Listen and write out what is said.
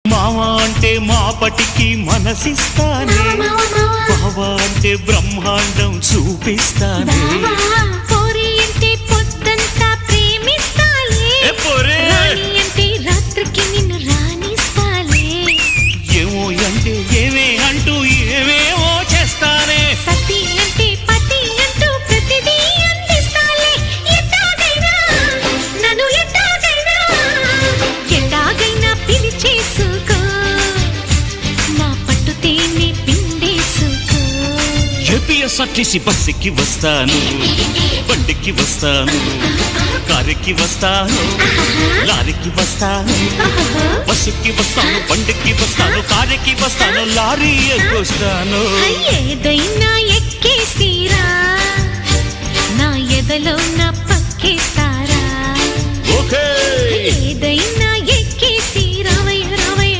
మావా అంటే మాపటికి మనసిస్తానే, బావా అంటే బ్రహ్మాండం చూపిస్తానే, పోరి అంటే పొద్దంతా ప్రేమిస్తాలే, రాణి అంటే రాత్రికి నిన్ను రాణిస్తాలే, ఏమో అంటే ఏమే అంటూ ఏమేమో చేస్తానే, సతి అంటే పతి అంటూ ప్రతిదీ అందిస్తాలే, ఎట్టాగైనా నన్ను ఎట్టాగైనా పిలిచేసుకో, నా పట్టు తేనె పిండేసుకో. ఏపీఎస్ఆర్టీసీ బస్సుకి వస్తాను, బండికి వస్తాను, కారుకి వస్తాను, లారీకి వస్తాను, బస్సుకి వస్తాను, బండికి వస్తాను, కారుకి వస్తాను, లారీ ఎక్కొస్తాను. ఏదైనా ఎక్కేసిరా, నా ఎదలో నా పక్కేస్తారా, ఓకే ఏదైనా